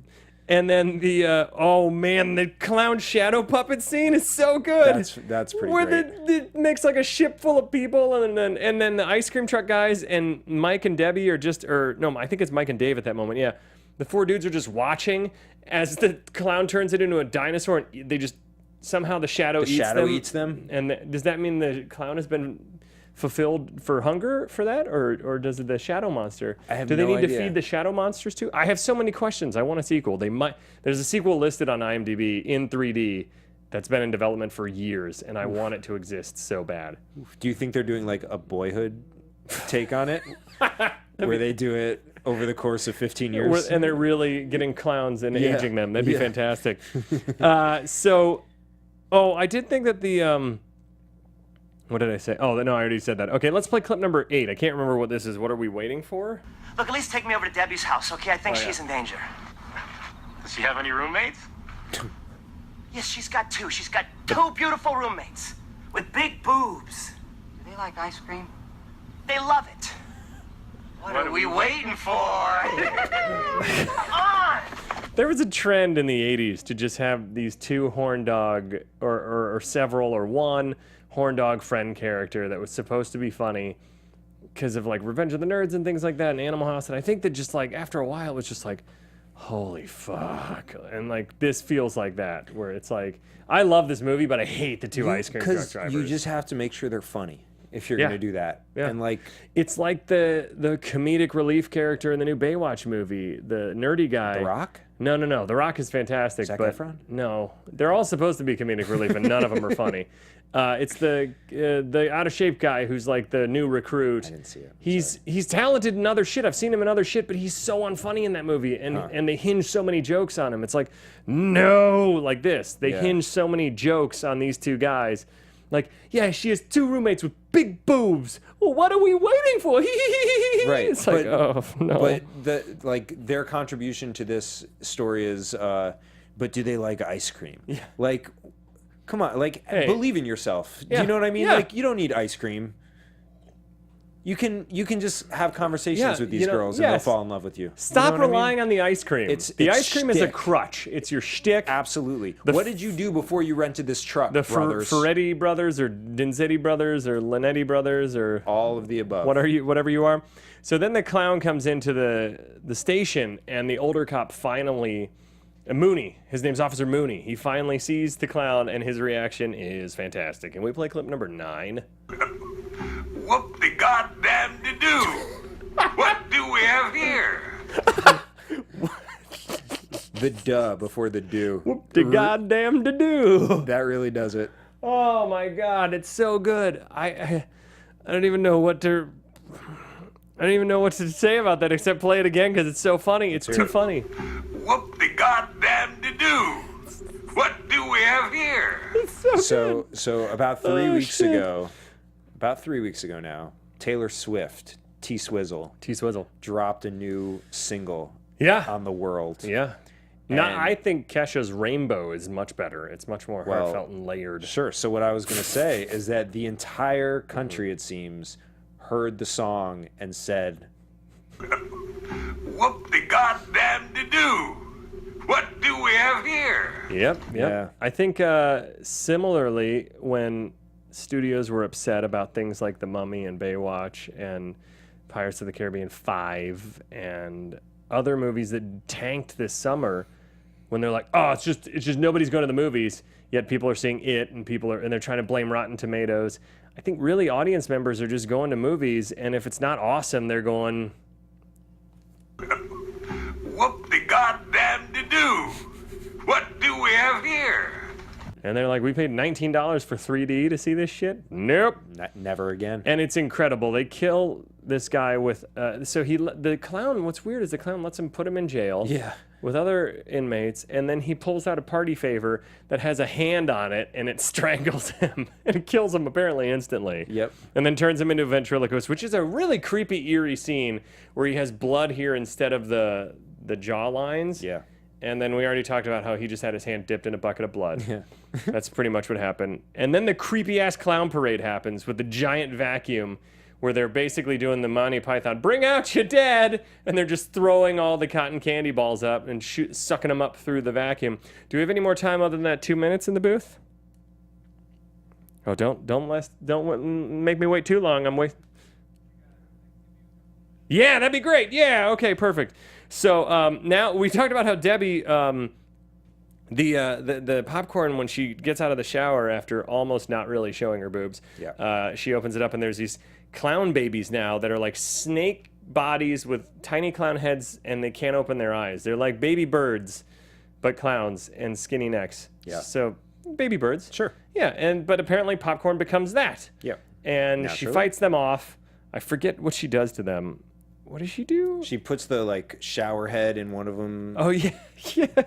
And then the clown shadow puppet scene is so good. That's pretty great. Where it makes like a ship full of people, and then the ice cream truck guys and Mike and Debbie I think it's Mike and Dave at that moment. Yeah, the four dudes are just watching as the clown turns it into a dinosaur, and they just somehow the shadow eats them. And does that mean the clown has been fulfilled for hunger for that, or does it the shadow monster? Do they need to feed the shadow monsters too? I have so many questions. I want a sequel. There's a sequel listed on IMDb in 3D that's been in development for years, and I want it to exist so bad. Do you think they're doing like a Boyhood take on it, where they do it over the course of 15 years, and they're really getting clowns and aging them? That'd be fantastic. I did think that the what did I say? Oh, no, I already said that. Okay, let's play clip number 8. I can't remember what this is. What are we waiting for? Look, at least take me over to Debbie's house, okay? I think she's in danger. Does she have any roommates? Yes, she's got 2. She's got 2 beautiful roommates with big boobs. Do they like ice cream? They love it. What are we waiting for? Come on! There was a trend in the 80s to just have these 2 horn dog or several or one horn dog friend character that was supposed to be funny, because of like Revenge of the Nerds and things like that and Animal House. And I think that just like after a while, it was just like, holy fuck. And like this feels like that, where it's like, I love this movie, but I hate the two ice cream truck drivers. You just have to make sure they're funny if you're going to do that. Yeah. And like, it's like the comedic relief character in the new Baywatch movie, the nerdy guy. The Rock? No. The Rock is fantastic. Zac but Efron? No, they're all supposed to be comedic relief, and none of them are funny. It's the out of shape guy who's like the new recruit. I didn't see it. He's talented in other shit. I've seen him in other shit, but he's so unfunny in that movie, and they hinge so many jokes on him. It's like, no, like this. They hinge so many jokes on these two guys. Like, yeah, she has two roommates with big boobs. Well, what are we waiting for? Right. It's like, oh no. But their contribution to this story is, but do they like ice cream? Yeah. Like, come on, like, believe in yourself. Do you know what I mean? Yeah. Like, you don't need ice cream. You can just have conversations with these girls and they'll fall in love with you. Stop you know relying on the ice cream. The ice cream is a crutch. It's your shtick. Absolutely. What did you do before you rented this truck, the brothers? Ferretti brothers or Dinzetti brothers or Linetti brothers or all of the above. Whatever you are. So then the clown comes into the station and the older cop finally, Mooney, his name's Officer Mooney. He finally sees the clown and his reaction is fantastic. And we play clip number 9. Whoop the goddamn to do. What do we have here? The duh before the do. Whoop the goddamn to do. That really does it. Oh my god, it's so good. I don't even know what to say about that except play it again because it's so funny. It's too funny. Whoop the goddamn to do. What do we have here? It's so good. So about 3 weeks ago. About 3 weeks ago now, Taylor Swift, T-Swizzle, dropped a new single on the world. Yeah. Now, I think Kesha's Rainbow is much better. It's much more heartfelt and layered. Sure. So what I was going to say is that the entire country, it seems, heard the song and said, Whoop the goddamn to do. What do we have here? Yep. Yeah. I think similarly, when studios were upset about things like The Mummy and Baywatch and Pirates of the Caribbean 5 and other movies that tanked this summer, when they're like, oh, it's just nobody's going to the movies, yet people are seeing it and they're trying to blame Rotten Tomatoes. I think really audience members are just going to movies, and if it's not awesome, they're going, Whoop the goddamn to do. What do we have here? and they're like, we paid $19 for 3D to see this shit? Nope. never again. And it's incredible. They kill this guy with, the clown, what's weird is the clown lets him put him in jail. Yeah. With other inmates, and then he pulls out a party favor that has a hand on it, and it strangles him and kills him apparently instantly. Yep. And then turns him into a ventriloquist, which is a really creepy, eerie scene where he has blood here instead of the jaw lines. Yeah. And then we already talked about how he just had his hand dipped in a bucket of blood. Yeah. That's pretty much what happened. And then the creepy-ass clown parade happens with the giant vacuum where they're basically doing the Monty Python, bring out your dead, and they're just throwing all the cotton candy balls up and sucking them up through the vacuum. Do we have any more time other than that 2 minutes in the booth? Oh, don't make me wait too long. I'm waiting. Yeah, that'd be great. Yeah, okay, perfect. So now we talked about how Debbie, the popcorn when she gets out of the shower after almost not really showing her boobs, she opens it up and there's these clown babies now that are like snake bodies with tiny clown heads and they can't open their eyes. They're like baby birds, but clowns and skinny necks. Yeah. So baby birds. Sure. Yeah, but apparently popcorn becomes that. Yeah. And Naturally. she fights them off. I forget what she does to them. What does she do? She puts the like shower head in one of them. Oh yeah, yeah.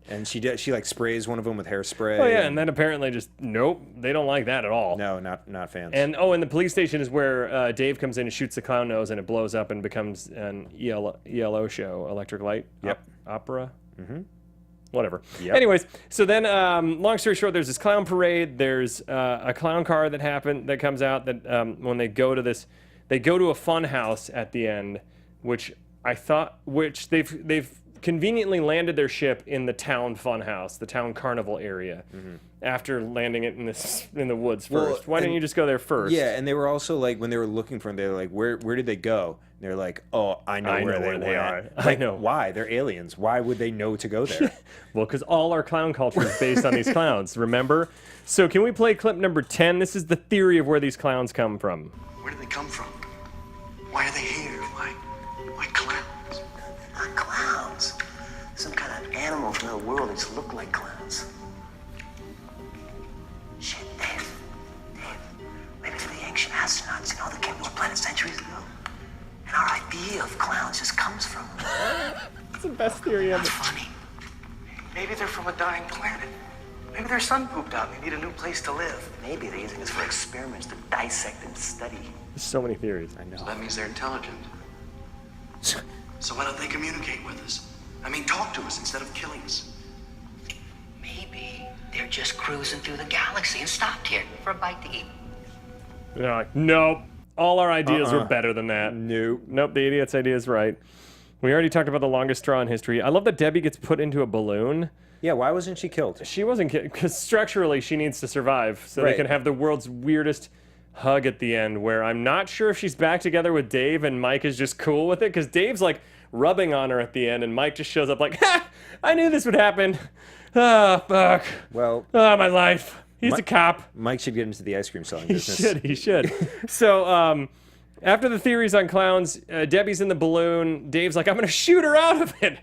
And she like sprays one of them with hairspray. Oh yeah, and then apparently just nope, they don't like that at all. No, not fans. And and the police station is where Dave comes in and shoots the clown nose, and it blows up and becomes an ELO show, Electric Light. Yep. Opera. Whatever. Yep. Anyways, so then, long story short, there's this clown parade. There's a clown car that comes out that when they go to a fun house at the end, which they've conveniently landed their ship in the town funhouse, the town carnival area, after landing it in the woods first. Why didn't you just go there first? Yeah, and they were also like, when they were looking for them, they were like, where did they go? And they're like, oh, I know where they are. Like, I know. Why? They're aliens. Why would they know to go there? Well, because all our clown culture is based on these clowns, remember? So can we play clip number 10? This is the theory of where these clowns come from. Where did they come from? Why are they here? Why clowns? Not clowns. Some kind of animal from the world that just look like clowns. Shit, Dave. Maybe they're the ancient astronauts, you know, that came to our planet centuries ago. And our idea of clowns just comes from them. It's the best theory ever. That's funny. Maybe they're from a dying planet. Maybe their son pooped out and they need a new place to live. Maybe they're using us for experiments to dissect and study. There's so many theories. I know. So that means they're intelligent. So why don't they communicate with us? I mean, talk to us instead of killing us. Maybe they're just cruising through the galaxy and stopped here for a bite to eat. They're like, nope. All our ideas were better than that. Nope, the idiot's idea is right. We already talked about the longest straw in history. I love that Debbie gets put into a balloon. Yeah, why wasn't she killed? She wasn't killed because structurally she needs to survive so they can have the world's weirdest hug at the end, where I'm not sure if she's back together with Dave and Mike is just cool with it, because Dave's like rubbing on her at the end and Mike just shows up like, ha! I knew this would happen. Ah, fuck. Well, my life. He's a cop. Mike should get into the ice cream selling business. He should. So, after the theories on clowns, Debbie's in the balloon. Dave's like, I'm going to shoot her out of it.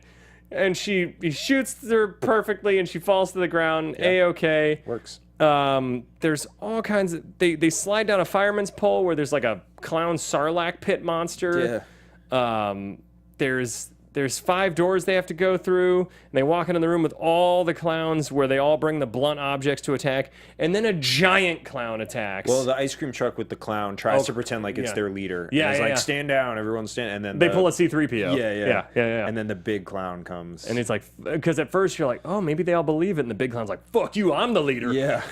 And he shoots her perfectly and she falls to the ground. Yeah. A-okay. Works. There's all kinds of... They slide down a fireman's pole where there's like a clown sarlacc pit monster. Yeah. There's 5 doors they have to go through, and they walk into the room with all the clowns where they all bring the blunt objects to attack, and then a giant clown attacks. Well, the ice cream truck with the clown tries to pretend like it's their leader. Yeah, and it's like, stand down, everyone stand. And then they pull a C-3PO. Yeah. And then the big clown comes. And it's like, because at first you're like, oh, maybe they all believe it, and the big clown's like, fuck you, I'm the leader. Yeah.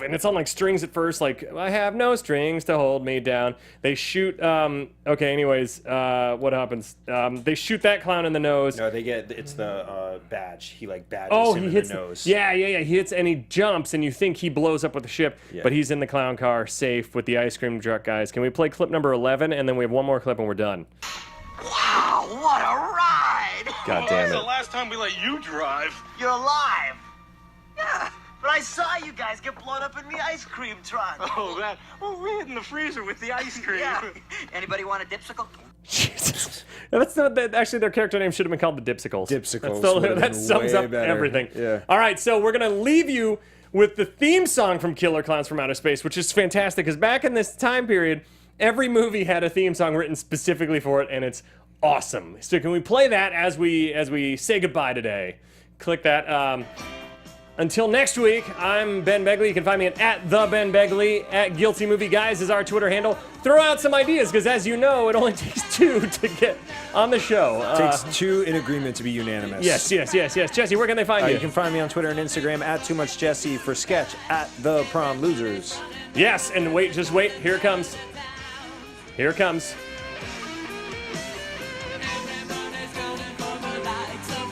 And it's on like strings at first, like, I have no strings to hold me down. They shoot, okay, anyways, what happens? They shoot that clown in the nose. No, it's the badge. He like badges him in the nose. Yeah. He hits and he jumps and you think he blows up with the ship, but he's in the clown car, safe with the ice cream truck guys. Can we play clip number 11 and then we have one more clip and we're done? Wow, what a ride! God damn it. When's the last time we let you drive? You're alive. Yeah, but I saw you guys get blown up in the ice cream truck. Oh, that. Well, we hid in the freezer with the ice cream. Yeah. Anybody want a dipsicle? Jesus. That's not that. Actually, their character name should have been called the Dipsicles. Dipsicles. That sums up everything. Yeah. All right, so we're gonna leave you with the theme song from Killer Klowns from Outer Space, which is fantastic. Because back in this time period, every movie had a theme song written specifically for it, and it's awesome. So can we play that as we say goodbye today? Click that. Until next week, I'm Ben Begley. You can find me at the Ben Begley. At Guilty Movie Guys is our Twitter handle. Throw out some ideas, because as you know, it only takes 2 to get on the show. It takes 2 in agreement to be unanimous. Yes. Jesse, where can they find you? You can find me on Twitter and Instagram at TooMuchJesse, for sketch at The Prom Losers. Yes, and wait, just wait. Here it comes. Here it comes.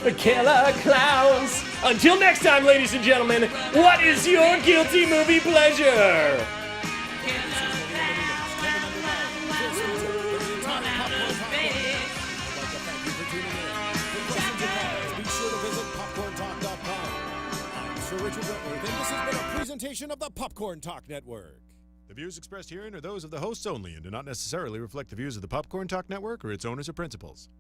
The Killer Klowns. Until next time, ladies and gentlemen, what is your guilty movie pleasure? Be sure to visit popcorntalk.com. I'm Sir Richard Wentworth, and this has been a presentation of the Popcorn Talk Network. The views expressed herein are those of the hosts only and do not necessarily reflect the views of the Popcorn Talk Network or its owners or principals.